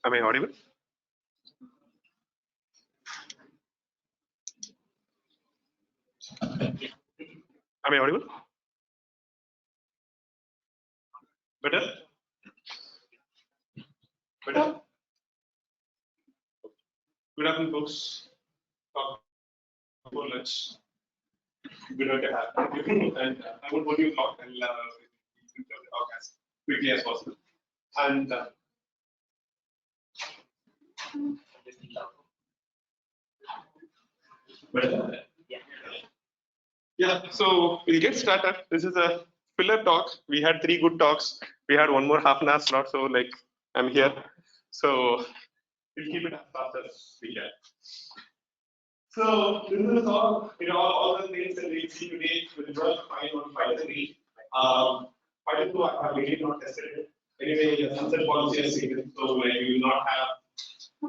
Am I audible? Am I audible? Better? Better? Good afternoon, folks. Before lunch. Good luck to have you. And I would want you to talk and talk as quickly as possible. And better? Yeah, so we'll get started. This is a filler talk. We had 3 good talks. We had one more half an hour slot, so like I'm here. So we'll keep it as fast as we can. So this is all, all the things that we see today with regard to Python 3. Python 2 I have really not tested it. Anyway, the sunset policy has taken, so like we will not have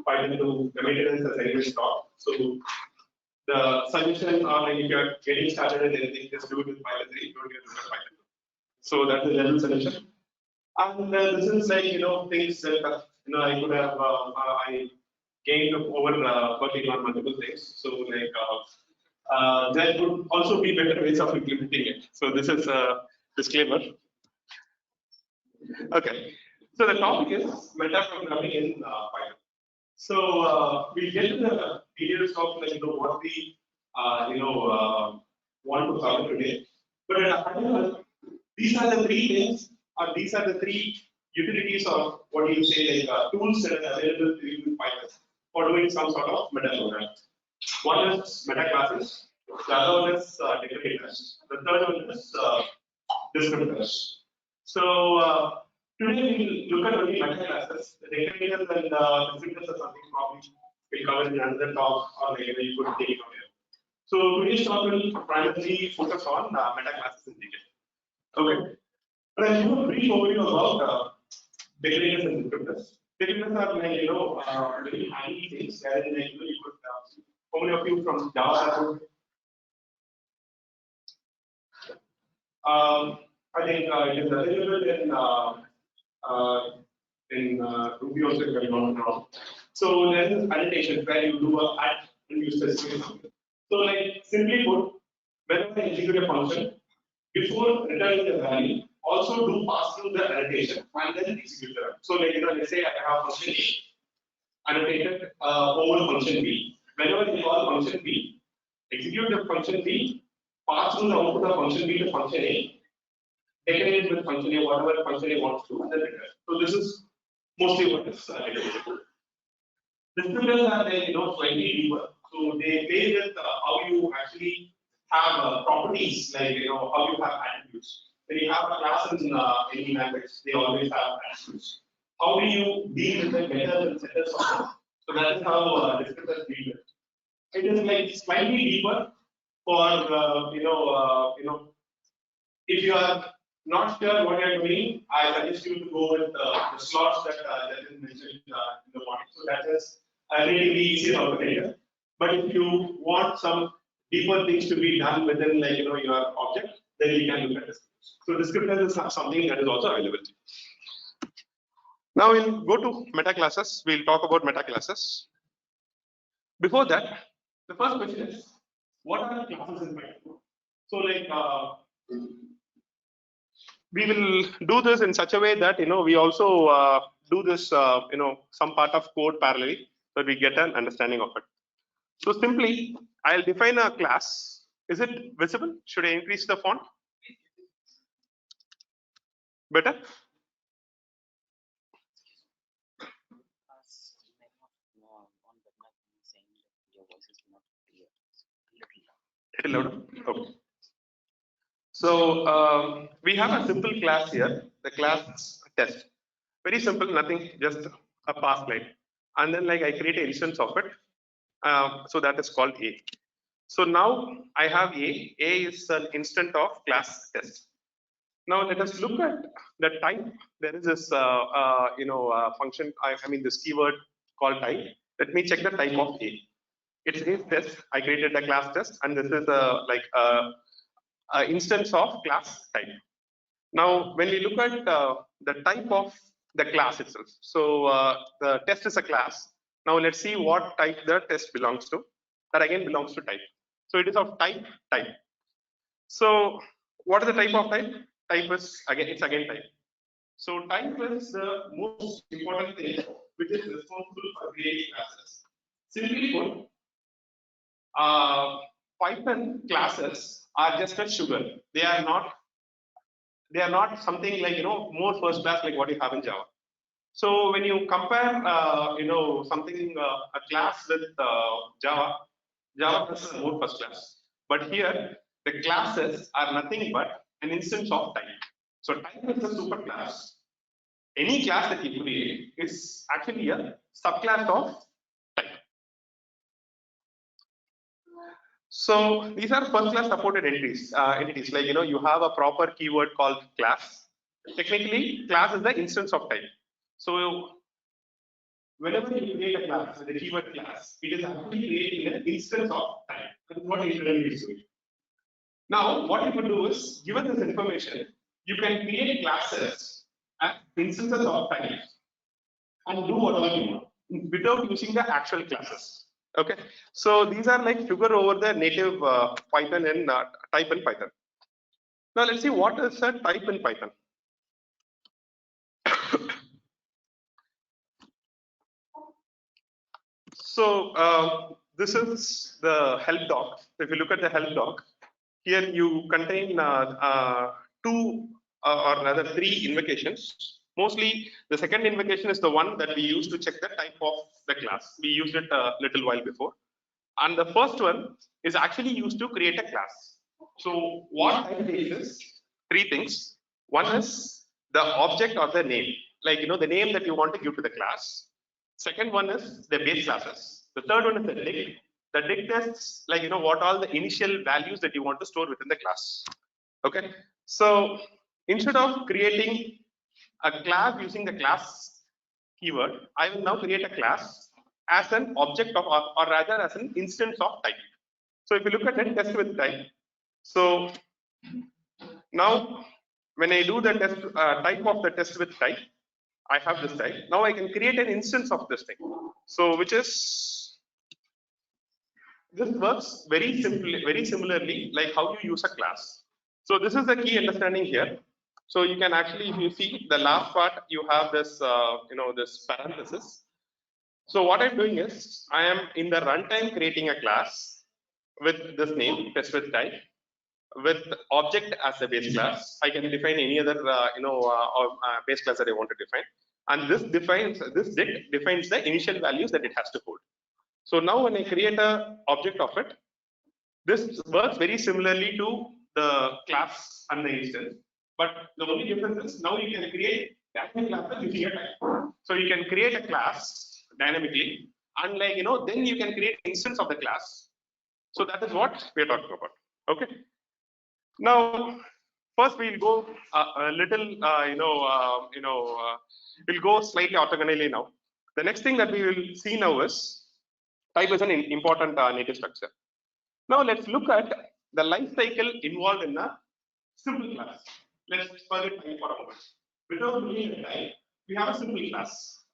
Python 2 the maintenance as anyway stopped. So the suggestion are like if you are getting started with anything, just do it with Python 3, don't get into Python 2. So that's the general suggestion. And this is like things that I could have I gained over working on multiple things. So like there could also be better ways of implementing it. So this is a disclaimer. Okay. So the topic is meta programming in Python. So we get to the details of like what we want to cover today. But at a high level, these are the 3 things, or these are the 3 utilities of what you say like tools that are available to you in Python for doing some sort of meta program. One is meta classes, the other one is decorators, the third one is descriptors. So today we will look at only meta classes. The decorators and descriptors are something probably we'll cover in another talk, or like you could take it from here. So today's talk will primarily focus on meta classes in detail. Okay. But I'll give a brief overview about decorators and descriptors. Decorators are like very handy things wherein like you could how many of you from Java I think it is available in Ruby also if I'm not wrong. So there is annotation where you do a add and you specify something. So like simply put, whenever I execute a function, before returning the value, also do pass through the annotation and then execute the value. So like let's say I have function A annotated over function B. Whenever you call function B, execute the function B, pass through the output of function B to function A, decorate with function A, whatever function A wants to, and then return. So this is mostly what is decorated. Descriptors are like slightly deeper. So they play with how you actually have properties, like how you have attributes. When you have a class in any language, they always have attributes. How do you deal with the methods and setters of them? So that is how descriptors deal with. It is like slightly deeper for if you are not sure what you are doing, I suggest you to go with the slots that is mentioned in the morning. So that is really easy alternative. But if you want some deeper things to be done within like your object, then you can look at descriptors. So descriptors is something that is also available. Now we'll go to meta classes. We'll talk about meta classes. Before that, the first question is, what are classes in Python? So like we will do this in such a way that we also do this some part of code parallelly, so we get an understanding of it. So simply, I'll define a class. Is it visible? Should I increase the font? Better? Little louder. Okay. So we have a simple class here, the class test. Very simple, nothing, just a pass line. And then like I create an instance of it. So that is called A. So now I have A. A is an instance of class test. Now let us look at the type. There is this function. I mean this keyword called type. Let me check the type of A. It's a test. I created a class test, and this is a instance of class type. Now, when we look at the type of the class itself. So the test is a class. Now let's see what type the test belongs to. That again belongs to type. So it is of type. So what is the type of type? Type is again, it's again type. So type is the most important thing which is responsible for creating classes. Simply put, Python classes are just a sugar. They are not something like more first class like what you have in Java. So when you compare something a class with Java is more first class. But here the classes are nothing but an instance of type. So type is a super class. Any class that you create is actually a subclass of type. So these are first class supported entities. Like you have a proper keyword called class. Technically, class is the instance of type. So whenever you create a class with a keyword class, it is actually creating an instance of type. That is what it really is doing. Now, what you could do is, given this information, you can create classes as instances of type and do whatever you want without using the actual classes. Okay, so these are like sugar over the native Python and type in Python. Now let's see what is a type in Python. So this is the help doc. If you look at the help doc, here you contain two or rather three invocations. Mostly the second invocation is the one that we use to check the type of the class. We used it a little while before. And the first one is actually used to create a class. So what type is three things. One is the object or the name, like the name that you want to give to the class. Second one is the base classes. The third one is the dict. The dict tests like what all the initial values that you want to store within the class. Okay. So instead of creating a class using the class keyword, I will now create a class as an object of or rather as an instance of type. So if you look at it, test with type. So now when I do the test type of the test with type, I have this type. Now I can create an instance of this thing. So which is, this works very simply, very similarly like how you use a class. So this is the key understanding here. So you can actually, if you see the last part, you have this, this parenthesis. So what I'm doing is, I am in the runtime creating a class with this name, test with type, with object as a base class. I can define any other, base class that I want to define. And this dict defines the initial values that it has to hold. So now when I create a object of it, this works very similarly to the class and the instance. But the only difference is now you can create dynamic classes using a type. So you can create a class dynamically, and then you can create instance of the class. So that is what we are talking about. Okay. Now, first we'll go a little, we'll go slightly orthogonally now. The next thing that we will see now is type is an important native structure. Now let's look at the life cycle involved in a simple class. Let's forget type for a moment. Without looking at type, we have a simple class.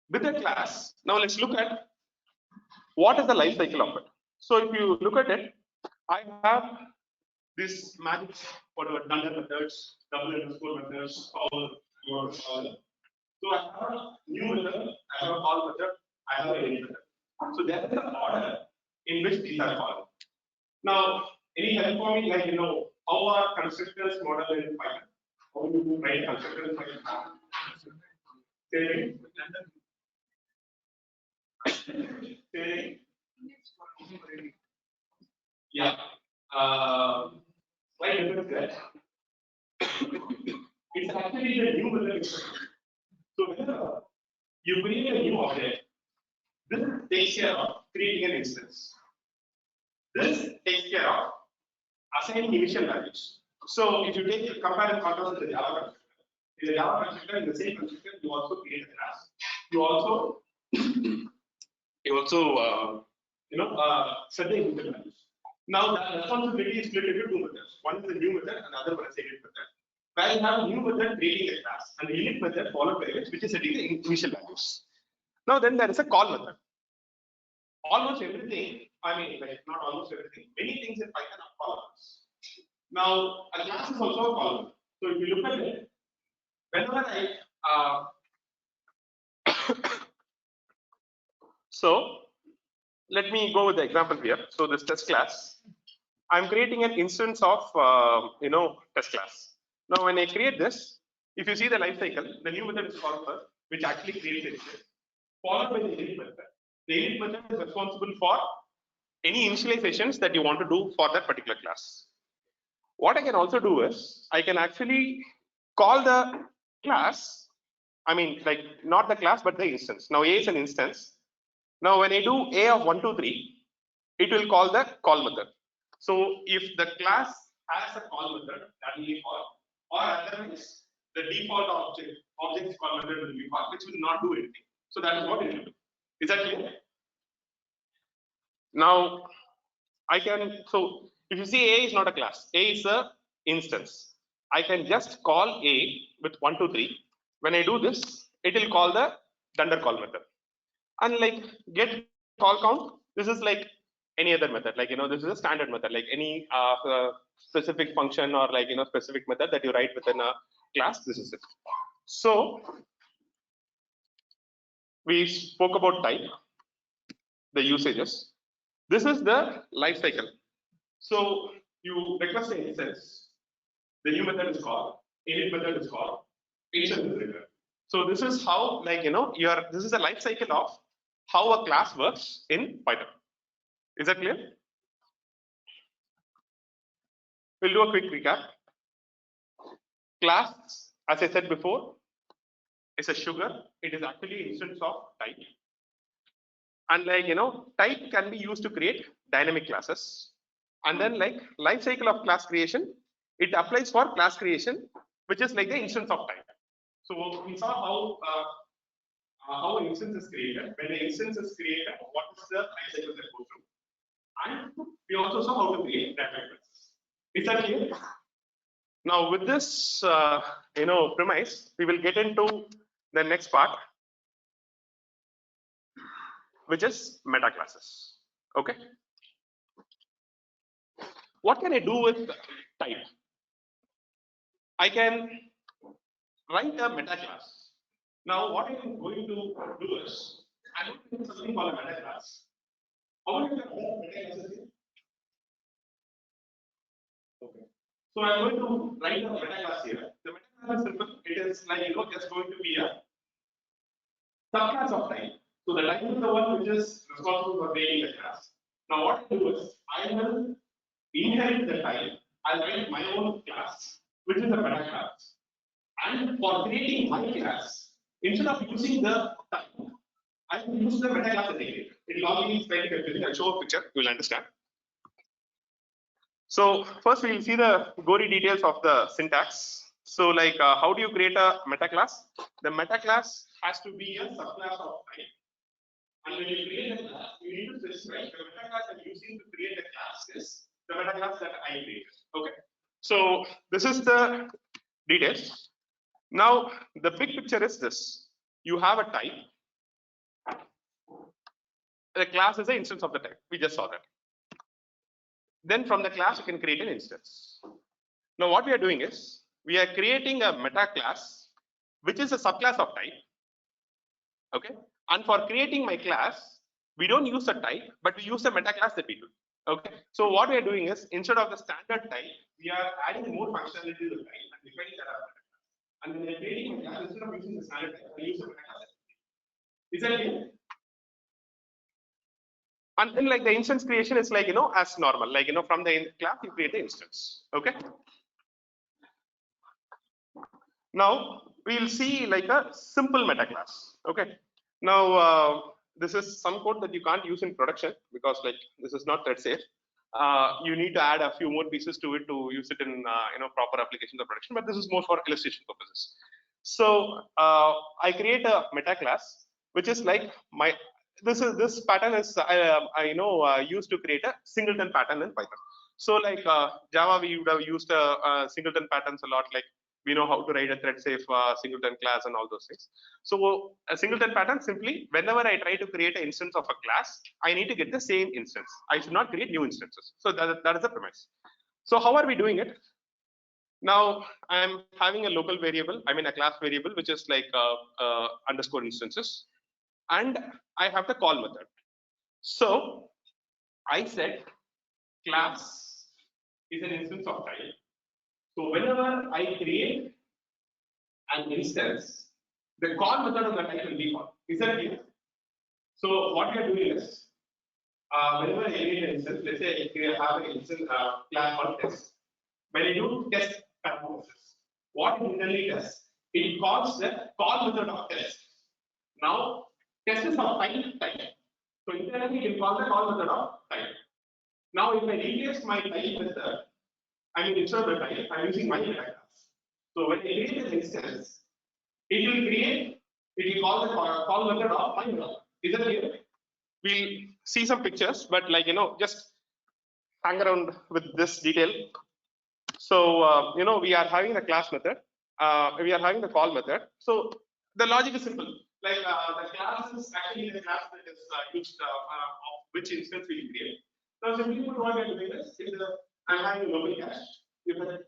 With a class, now let's look at what is the life cycle of it. So if you look at it, I have this magic whatever dunder methods, double underscore methods, all. So I have a new method, I have a call method, I have a any method. So there is an order in which these are called. Now, any help for me, like how are constructors model in Python? How do you write constructors in Python? Yeah. Why difference that? It's actually the new method. So whenever you create a new object, this takes care of creating an instance. This takes care of assigning initial values. So if you take compare and contrast with the Java constructor, in the Java constructor, in the same constructor, you also create a class. You also set the initial values. Now the responsibility is split into two methods. One is the new method, and the other one is the edit method. where you have a new method creating a class and the init method followed by which is setting the initial values. Now then there is a call method. Almost everything, I mean, like not almost everything, many things in Python are callers. Now a class is also a caller. So if you look at it, whenever so let me go with the example here. So this test class, I'm creating an instance of test class. Now when I create this, if you see the life cycle, the new method is called first, which actually creates it, followed by the init method. The init method is responsible for any initializations that you want to do for that particular class. What I can also do is I can actually call the class, I mean like not the class but the instance. Now A is an instance. Now when I do A of 1, 2, 3, it will call the call method. So if the class has a call method, that will be called, or otherwise the default object's call method will be called, which will not do anything. So that is what it will do. Is that clear? Now I can, so if you see A is not a class, A is a instance. I can just call A with 1, 2, 3. When I do this, it will call the dunder call method. And like get call count, this is like any other method. Like this is a standard method. Like any specific function or like specific method that you write within a class. This is it. So we spoke about type, the usages. This is the life cycle. So you request an instance, the new method is called, init method is called, instance is returned. So this is how this is the life cycle of how a class works in Python. Is that clear? We'll do a quick recap. Class, as I said before, is a sugar. It is actually an instance of type. And like type can be used to create dynamic classes. And then like life cycle of class creation, it applies for class creation, which is like the instance of type. So we saw how an instance is created. When an instance is created, what is the life cycle that goes through? And we also saw how to create dynamic classes. Is that clear? Now with this premise, we will get into the next part, which is meta classes. Okay. What can I do with type? I can write a meta class. Now what I am going to do is I'm going to do something called a meta class. How many meta classes here? Okay. So I'm going to write a meta class here. The meta class is simple. It is like just going to be a subclass of type. So the type is the one which is responsible for creating the class. Now what I do is I will inherit the type. I'll write my own class, which is a meta class. And for creating my class, instead of using the type, I will use the meta class integrator. It will all be slightly confusing. I'll show a picture, you will understand. So first we will see the gory details of the syntax. So like how do you create a meta class? The meta class has to be a subclass of type. And when you create a class, you need to specify the meta class I'm using to create a class is the meta class that I created. Okay. So this is the details. Now the big picture is this. You have a type. The class is an instance of the type. We just saw that. Then from the class you can create an instance. Now what we are doing is we are creating a meta class which is a subclass of type. Okay. And for creating my class, we don't use a type, but we use the meta class that we do. Okay. So what we are doing is instead of the standard type, we are adding more functionality to the type and defining that as a meta class. And when we are creating a class, instead of using the standard type, we use the meta class. Is that clear? And then like the instance creation is like as normal, like from the class you create the instance. Okay. Now we'll see like a simple meta class. Okay. Now this is some code that you can't use in production because like this is not thread safe. You need to add a few more pieces to it to use it in proper applications of production, but this is more for illustration purposes. So I create a meta class which is like this pattern is used to create a singleton pattern in Python. So like Java, we would have used singleton patterns a lot. Like We know how to write a thread safe singleton class and all those things. So a singleton pattern, simply whenever I try to create an instance of a class, I need to get the same instance. I should not create new instances. So that is the premise. So how are we doing it? Now I'm having a local variable, I mean a class variable, which is like underscore instances, and I have the call method. So I said class is an instance of type. So whenever I create an instance, the call method of the type will be called. Is that clear? So what we are doing is, whenever I create an instance, let's say I have an instance class called test. When I do test performances, what it internally does, it calls the call method of test. Now, test is of type. So internally it will call the call method of type. Now, if I replace my type method, I mean instead of the type, I'm using my meta class. So when I create an instance, it will call the call method of my method. Is that clear? We'll see some pictures, but like just hang around with this detail. So we are having the class method, we are having the call method. So the logic is simple. Like the class is actually the class that is used of which instance we create. Now simply put, what we are doing is I'm having a local cache. If the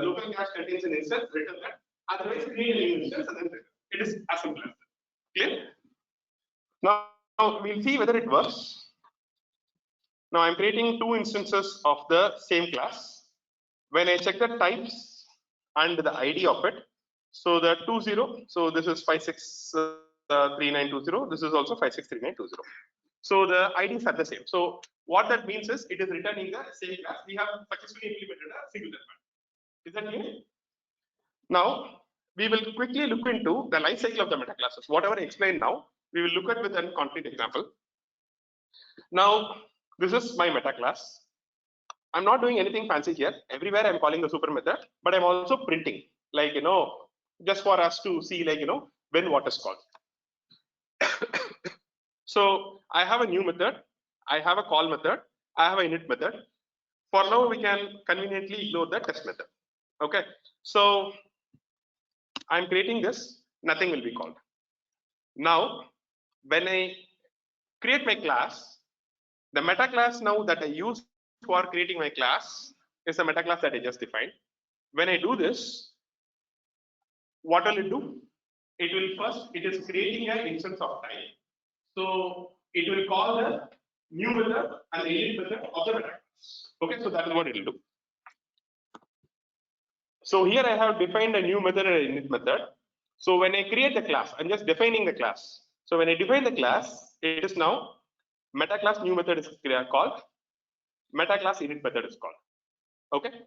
local cache contains an instance, return that. Otherwise, create a new instance and then return. It is as simple as that. Clear? Now we'll see whether it works. Now I'm creating two instances of the same class. When I check the types and the ID of it, so the 20, so this is 563920, this is also 563920. So the IDs are the same. So what that means is it is returning the same class. We have successfully implemented a singleton pattern. Is that clear? Now we will quickly look into the life cycle of the meta classes. Whatever I explained now, we will look at with a concrete example. Now this is my meta class. I'm not doing anything fancy here. Everywhere I'm calling the super method, but I'm also printing, like just for us to see, like when what is called. So I have a new method, I have a call method, I have a init method. For now, we can conveniently ignore the test method. Okay, so I'm creating this, nothing will be called. Now, when I create my class, the meta class now that I use for creating my class is the meta class that I just defined. When I do this, what will it do? It is creating an instance of type. So it will call the new method and the init method of the meta class. Okay, so that is what it will do. So here I have defined a new method and an init method. So when I create the class, I'm just defining the class. So when I define the class, it is now meta class new method is called, meta class init method is called. Okay.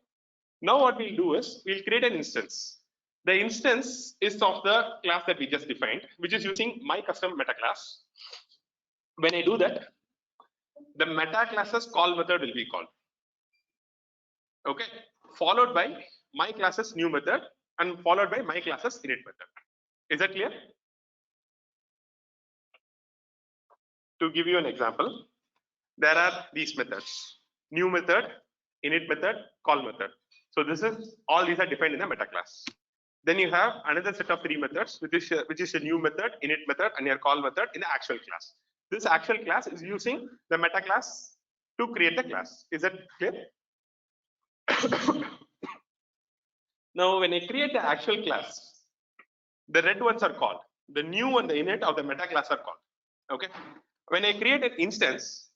Now what we'll do is we'll create an instance. The instance is of the class that we just defined, which is using my custom meta class. When I do that, the meta class's call method will be called. Okay, followed by my class's new method and followed by my class's init method. Is that clear? To give you an example, there are these methods: new method, init method, call method. So this is all these are defined in the meta class. Then you have another set of three methods, which is a new method, init method, and your call method in the actual class. This actual class is using the meta class to create the class. Is that clear? Now, when I create the actual class, the red ones are called. The new and the init of the meta class are called. Okay. When I create an instance,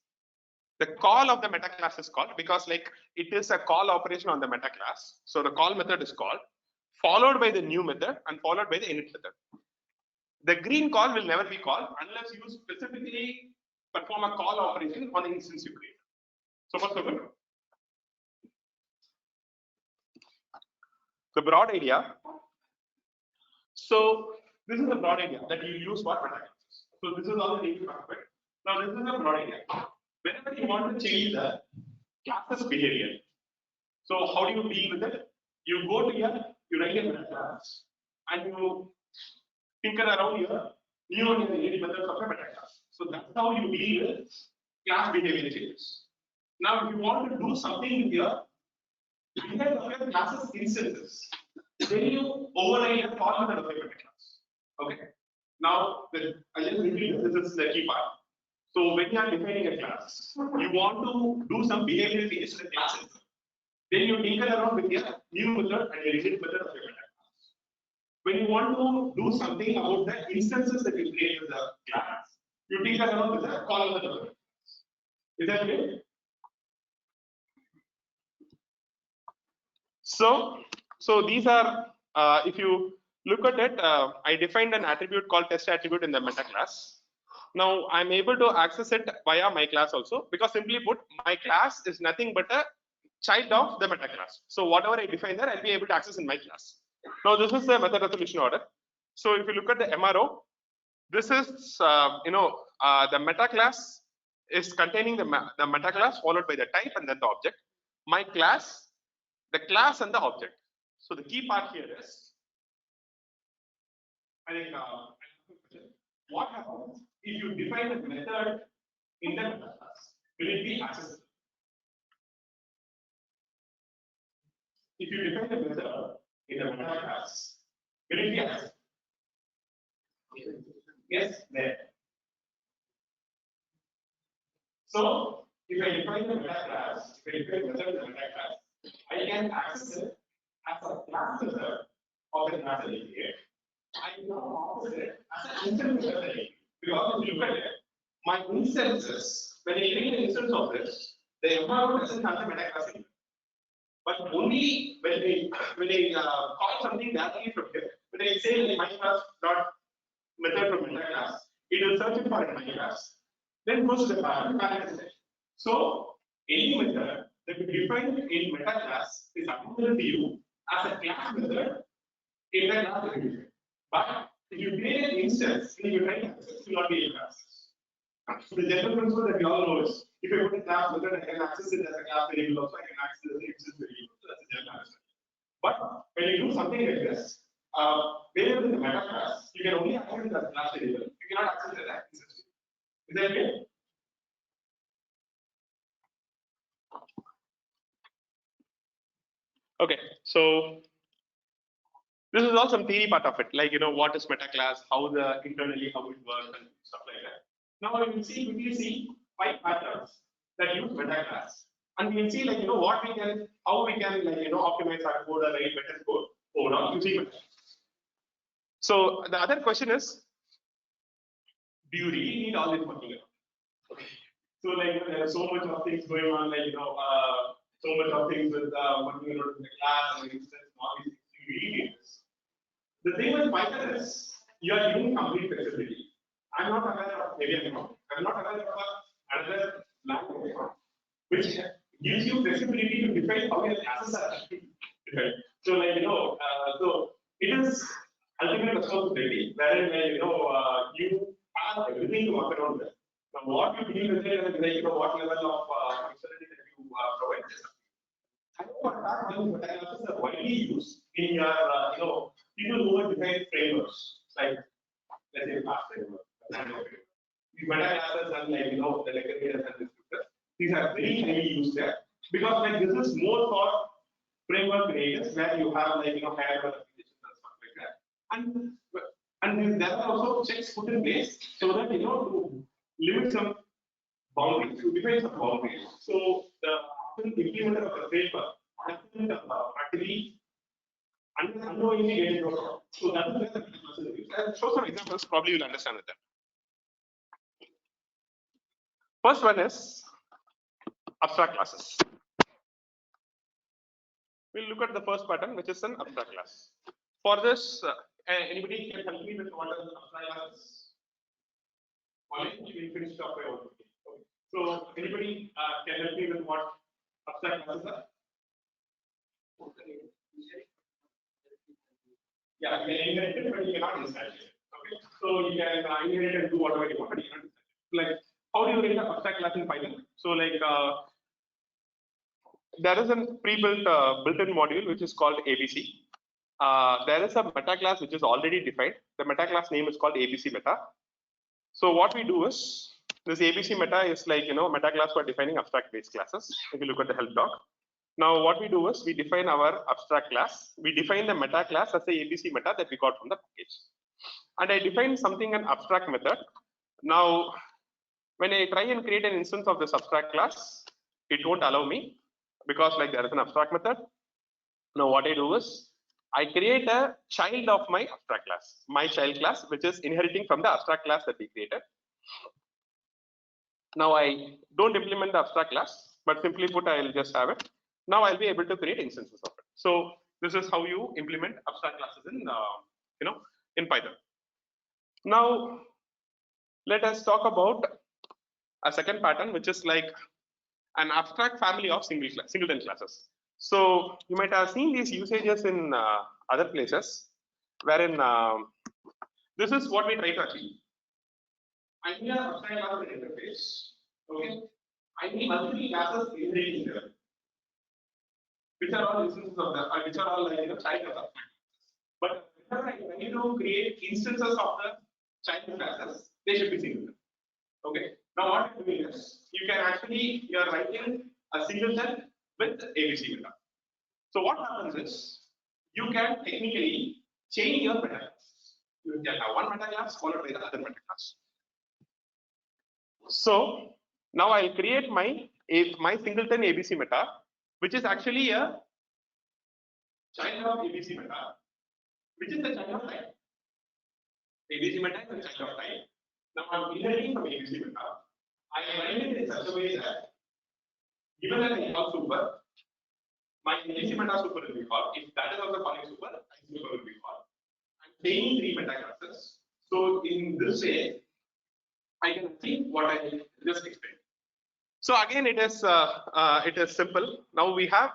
the call of the meta class is called because like it is a call operation on the meta class. So the call method is called, followed by the new method and followed by the init method. The green call will never be called unless you specifically perform a call operation on the instance you create. So first of all, the broad idea. So this is the broad idea that you use for meta classes. So this is all the native aspect. Now this is the broad idea. Whenever you want to change the class's behavior, so how do you deal with it? You go to you write a meta class and you tinker around your new and init methods of a meta class. So that's how you deal with class behavior changes. Now, if you want to do something here, behind of your classes instances, then you override the call method of your meta class. Okay. Now, I just repeat this is the key part. So when you are defining a class, you want to do some behavioral changes to the class itself. Then you tinker around with your new method and your init method of your meta class. When you want to do something about the instances that you create with the class, you tinker around with the call method of the class. Is that clear? So these are, if you look at it, I defined an attribute called test attribute in the meta class. Now I'm able to access it via my class also, because simply put, my class is nothing but a child of the meta class. So whatever I define there, I'll be able to access in my class. Now this is the method resolution order. So if you look at the MRO, this is the meta class is containing the meta class followed by the type and then the object. My class, the class and the object. So the key part here is, I think, what happens if you define a method in the meta class? Will it be accessible? If you define a method in the meta class, will it be accessible? Yes, there. So if I define the meta class, if I define the method in the meta class, I can access it as a class method of the class element. I now access it as an instance method, because if you look at it, my instances, when I create an instance of this, the environment doesn't have the meta class element. But only when I call something directly from here, when I say like my class dot method from meta class, it will search it for in my class, then goes to the parent. So any method that we define in meta class is available to you as a class method in the class definition. But if you create an instance in your meta class, it will not be a class. So the general principle that we all know is, if I put a class method, I can access it as a class variable, also I can access it as an instance variable. So that's a general understanding. But when you do something like this, variable in the meta class, you can only access it as a class variable. You cannot access it as an instance variable. Is that clear? Okay, so this is all some theory part of it, like what is meta class, how the internally how it works and stuff like that. Now we will quickly see 5 patterns that use meta class, and we will see what we can, how we can optimize our code or write better code overall using meta class. So the other question is, do you really need all this working around? Okay. So there are so much of things going on, so much of things with working around in the class and instance and all these things. You really need this. The thing with Python is you are giving complete flexibility. I'm not aware of, maybe I'm wrong, I'm not aware of another language which gives you flexibility to define how your classes are defined. So so it is ultimate responsibility, wherein you have everything to work around with. Now what you deal with it and what level of functionality that you provide. I know what classes are widely used in your people who define frameworks like, let's say, class framework. The meta classes and the decorators and descriptors, these are very highly used there, because this is more for framework creators where you have higher level applications and stuff like that. And there are also checks put in place so that to limit some boundaries, to define some boundaries. So the implementer of the framework doesn't actually unknowingly get into a problem. So that is where the class is used. I'll show some examples, probably you'll understand with them. First one is abstract classes. We'll look at the first pattern, which is an abstract class. For this, anybody can help me with what are the abstract classes? You finish up by one. Okay. So anybody can help me with what abstract classes are? Yeah, you can inherit it, but you cannot instantiate it. Okay. So you can inherit and do whatever you want, but you cannot instantiate. Like, how do you write an abstract class in Python? So there is a pre-built built-in module which is called ABC. There is a meta class which is already defined. The meta class name is called ABC meta. So what we do is, this ABC meta is meta class for defining abstract base classes. If you look at the help doc, Now what we do is we define our abstract class. We define the meta class as the ABC meta that we got from the package. And I define something an abstract method. Now when I try and create an instance of this abstract class, it won't allow me because like there is an abstract method. Now what I do is I create a child of my abstract class, my child class, which is inheriting from the abstract class that we created. Now I don't implement the abstract class, but simply put, I'll just have it. Now I'll be able to create instances of it. So this is how you implement abstract classes in, in Python. Now let us talk about a second pattern, which is like an abstract family of singleton classes. So you might have seen these usages in other places, wherein this is what we try to achieve. I need an abstract class interface. Okay, I need multiple classes inheriting there, which are all instances of the, which are all like child classes. But whenever I need to create instances of the child classes, they should be singleton. Okay. Now what you're doing is you can actually you are writing a singleton with ABC meta. So what happens is you can technically change your meta class. You can have one meta class followed by the other meta class. So now I'll create my singleton ABC meta, which is actually a child of ABC meta, which is the child of type. ABC meta is the child of type. Now I'm inheriting from ABC meta. I am writing it in such a way that given that I call super, my ABC meta super will be called. If that is also calling super, I super will be called. I'm chaining three meta classes. So in this way, I can achieve what I just explained. So again, it is simple. Now we have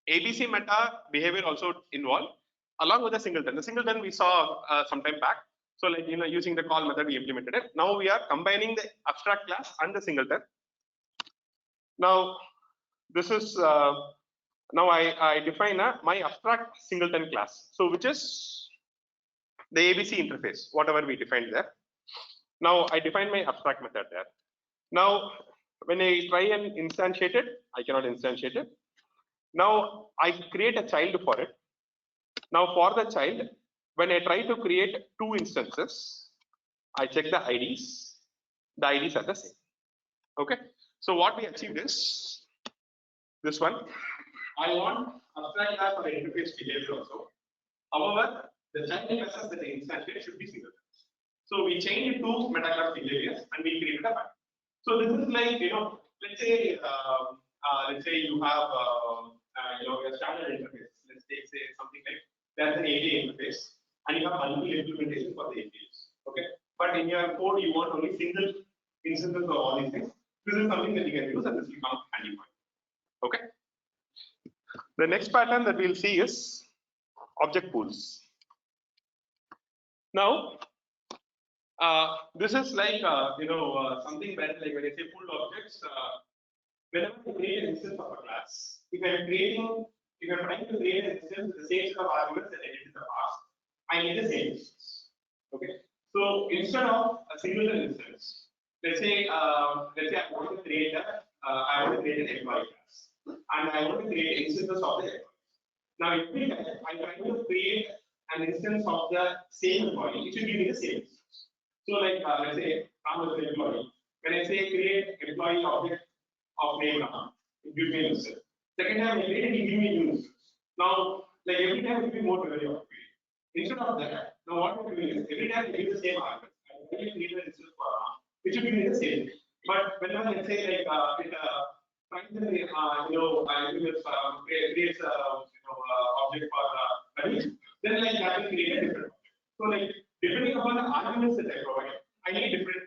ABC meta behavior also involved along with the singleton. The singleton we saw some time back. So like using the call method we implemented it. Now we are combining the abstract class and the singleton. Now this is now I define my abstract singleton class. So which is the ABC interface, whatever we defined there. Now I define my abstract method there. Now when I try and instantiate it, I cannot instantiate it. Now I create a child for it. Now for the child, when I try to create two instances, I check the IDs. The IDs are the same. Okay. So what we achieved is this one. I want abstract class for interface behavior also. However, the child classes that I instantiate should be single. So we change it to meta class behaviors and we create a pattern. So this is like let's say you have a standard interface. Let's say something like there's an API interface and you have multiple implementations for the APIs. Okay, but in your code you want only single instances of all these things. This is something that you can use and this will come handy for you. Okay. The next pattern that we'll see is object pools. Now, this is like something where like when I say pool objects, whenever you create an instance of a class, if you're trying to create an instance with the same set of arguments that I did in the past, I need the same instance. Okay. So instead of a single instance, let's say I want to create an employee class, and I want to create instances of the employee. Now, every time I'm trying to create an instance of the same employee, it should give me the same instance. So, like let's say Ram is an employee. When I say create employee object of name Ram, it gives me an instance. Second time I create it, it gives me a new instance. Now, like every time it will be more familiar of it. Instead of that, now what we're doing is every time we give the same argument, I create an instance for Ram, it should give me the same. But whenever let's say like finally creates object for then like that will create a different object. So like depending upon the arguments that I provide, I need different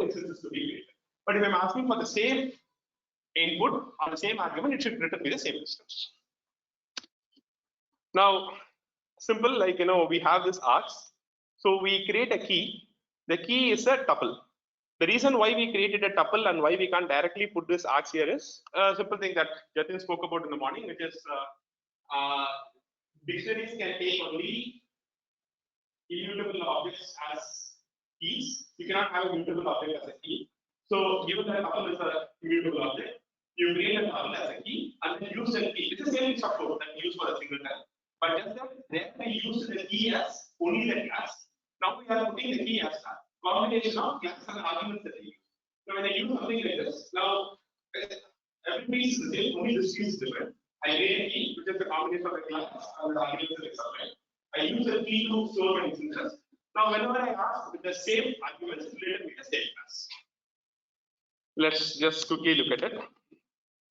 instances to be created. But if I'm asking for the same input or the same argument, it should return me the same instance. Now, simple like we have this args. So we create a key. The key is a tuple. The reason why we created a tuple and why we can't directly put this args here is a simple thing that Jatin spoke about in the morning, which is dictionaries can take only immutable objects as keys. You cannot have a mutable object as a key. So given that tuple is a immutable object, You create a tuple as a key and then use that key. It's the same structure that we use for a single tag. But just that there we use the key as only the class. Now we are putting the key as a combination of class and arguments that we use. So when I use something like this, now every piece is the same, only this piece is different. I create a key, which is the combination of the class and the arguments that I subtract. I use the key to store my instances. Now whenever I ask with the same arguments related with the same class. Let's just quickly look at it.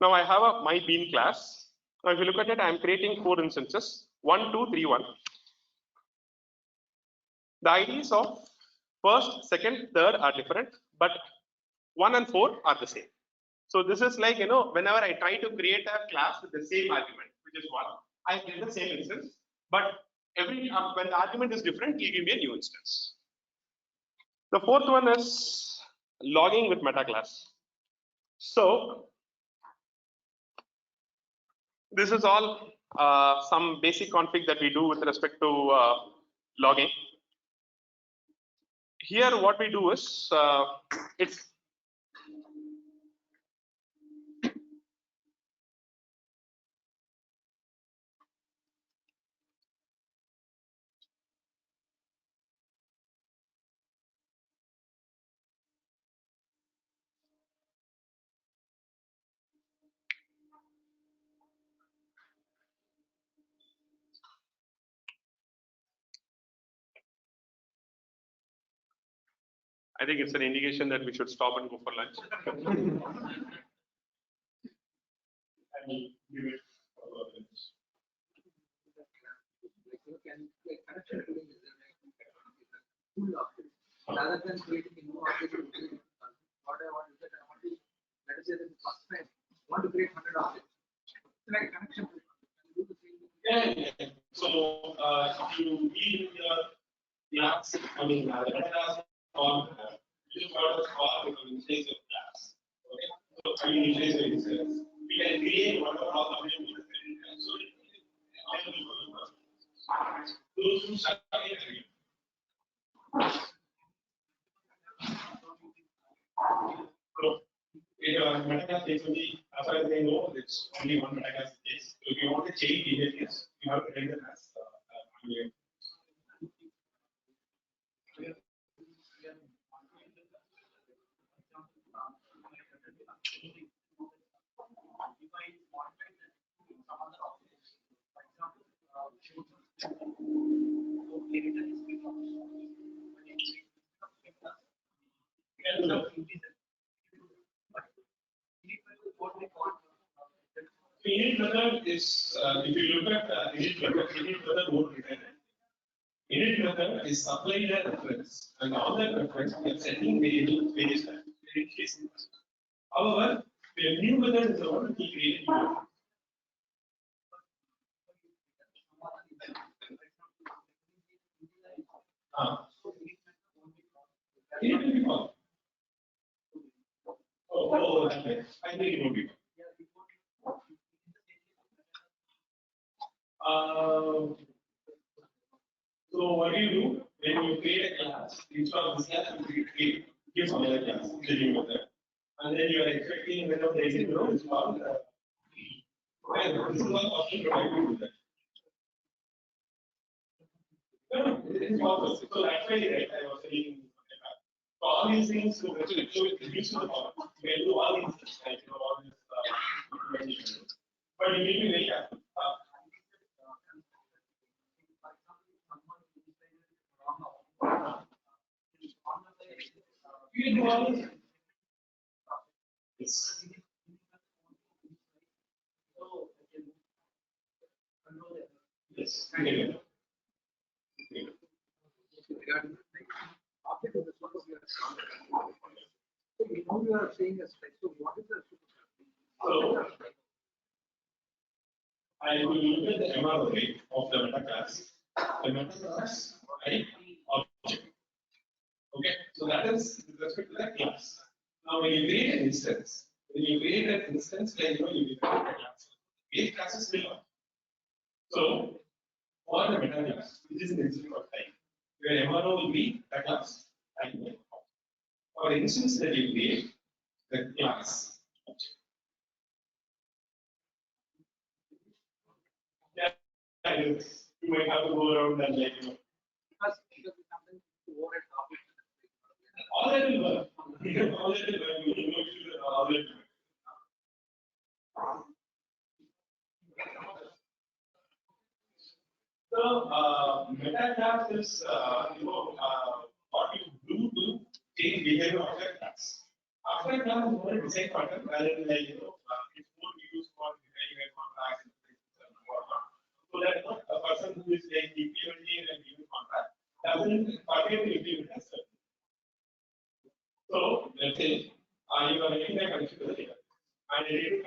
Now I have a my bean class. Now if you look at it, I am creating 4 instances, 1, 2, 3, 1. The IDs of first, second, third are different, but 1 and 4 are the same. So this is like, whenever I try to create a class with the same argument, which is 1, I get the same instance, but every when the argument is different, you give me a new instance. The fourth one is logging with meta class. So this is all some basic config that we do with respect to logging. Here what we do is it's I think it's an indication that we should stop and go for lunch. I mean, give it a couple of minutes. Rather than creating a new object, what I want is that I want to, let us say that the first time, I want to create 100 objects. It's like a connection. Do the same thing. Yeah. So you read your class, I mean, the meta class on you got a call with the instance of class. Okay. So I mean, instance of instance. We can create whatever all of them need. So those who start again. So meta class takes only, as far as I know, it's only one meta class case. So if you want to change behaviors, you have to write them as init method is, if you look at init method won't return. Init method is applied a reference, and on that reference we are setting various cases. However, the new method is the one we create. Init will be called. Oh, that way. I think it will be. So what do you do when you create a class? Instead of this class, you give some other class, the new method, and then you are expecting whenever the exit row is called. This is one option provided to that. No, it is possible. So that's why I was saying. So all these things to reduce the power. You can do all these things, like all this but you need to be very careful. You can do all this. Yes. Yes. So we know you are saying a spec. So what is the So I will look at the MRO rate of the meta class. The meta class type object. Okay, so that is with respect to the class. Now, when you create an instance, like you create a class. Base classes will not. So for the meta class, which is an instance of type, your MRO will be the class type. For instance that you create, the class object. You might have to go around and like, you know, Because sometimes you override topics. all that will work. All that will work. You know, all that will work. So, meta class is, what you do to change behavior of your class. After class is more a design pattern rather than like, it's more used for behavior contracts and whatnot. So that a person who is like implementing a given contract doesn't forget to implement as well. So, let's say, you are making a connection to the data and it is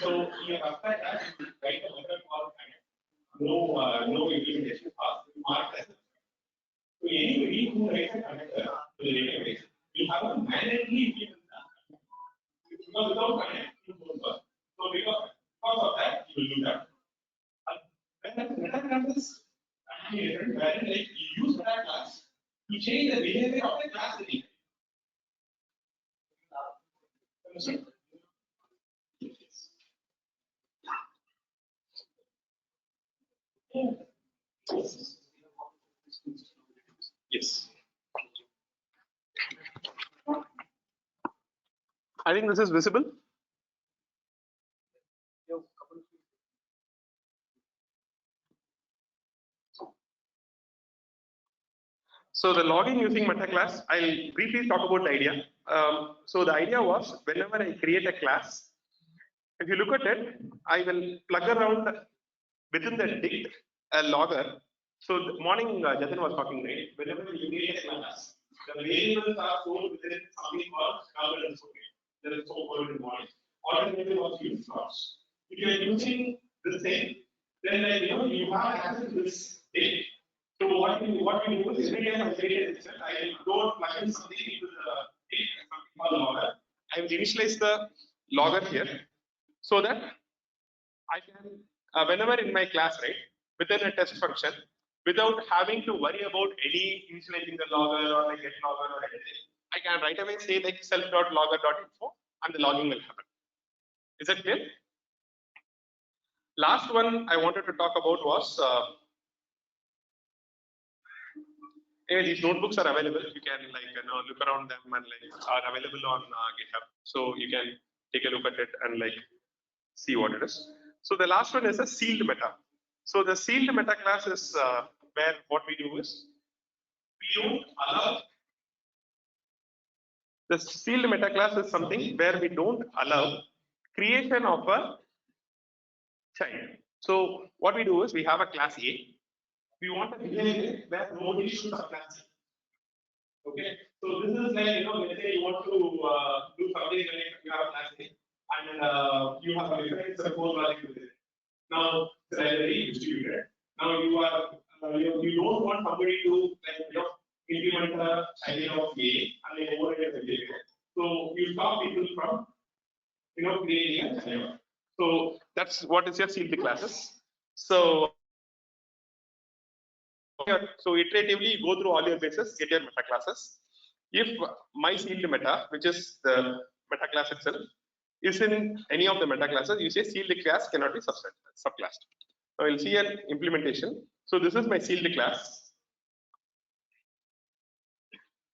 so you after that, you write a method called connect. No implementation path, mark as. So anybody who writes a connector to the database will have to manually implement that. Because without connect, it won't work. So because of that, you will do that. When that meta class is different, wherein like you use meta class to change the behavior of the class that you understand? Yes. I think this is visible. So the logging using meta class, I'll briefly talk about the idea. So the idea was whenever I create a class, if you look at it, I will plug around within the dict a logger. So the morning Jatin was talking, right? Whenever you create a class, the variables are stored within something called cover and socket. There is so called in the morning. Alternative was use slots. If you are using the same, then like you have access to this dict. So what we do is every time I create a system, I will go plug in something into the dict, something called logger. I will initialize the logger here so that I can, whenever in my class, right, within a test function, without having to worry about any initializing the logger or like get logger or anything, I can right away say like self.logger.info and the logging will happen. Is that clear? Last one I wanted to talk about was, anyway, these notebooks are available. You can like look around them and like are available on GitHub. So you can take a look at it and like see what it is. So the last one is a sealed meta. So the sealed meta class is where what we do is we don't allow the sealed meta class is something where we don't allow creation of a child. So what we do is we have a class A. We want a behavior where nobody should subclass it. Okay, so this is like let's say you want to do something like you have a class A and you have a different suppose logic with it. Now it's very distributed. Now you are you don't want somebody to like implement a idea of A and then override the behavior. So you stop people from creating a child. So that's what is your sealed classes. So iteratively you go through all your bases, get your meta classes. If my sealed meta, which is the meta class itself, is in any of the meta classes, you say sealed class cannot be subclassed. Now you'll see an implementation. So this is my sealed class.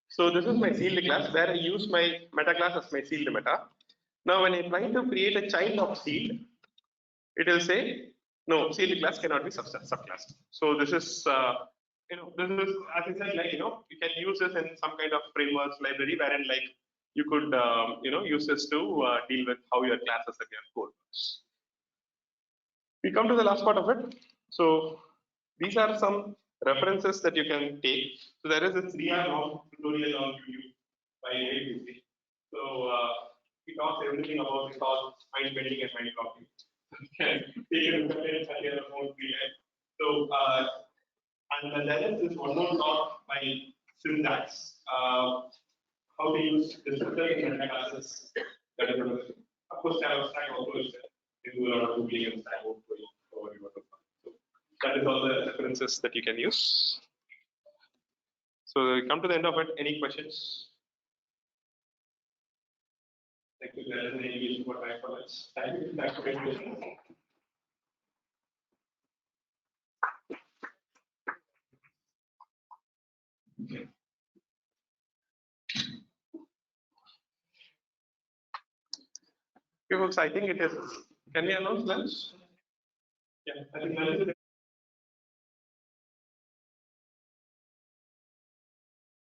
So this is my sealed class where I use my meta class as my sealed meta. Now when I try to create a child of sealed, it will say no, sealed class cannot be subclassed. So this is this is as I said, like you can use this in some kind of frameworks library wherein like you could use this to deal with how your classes and your code works. We come to the last part of it. So these are some references that you can take. So there is a 3-hour long tutorial on YouTube by ABC. So he talks everything about it all mind bending and mind blocking. Take a look at it at your own free time. So and then there is this one more talk by syntax. How to use descriptors in meta classes. That is of course stack also is there. You do a lot of googling and stack overflowing over your so that is all the references that you can use. So we come to the end of it. Any questions? Thank you. There is an engagement for time for us. Thank you for that. Okay, folks, I think it is. Can we announce lunch? Yeah, I think that is it.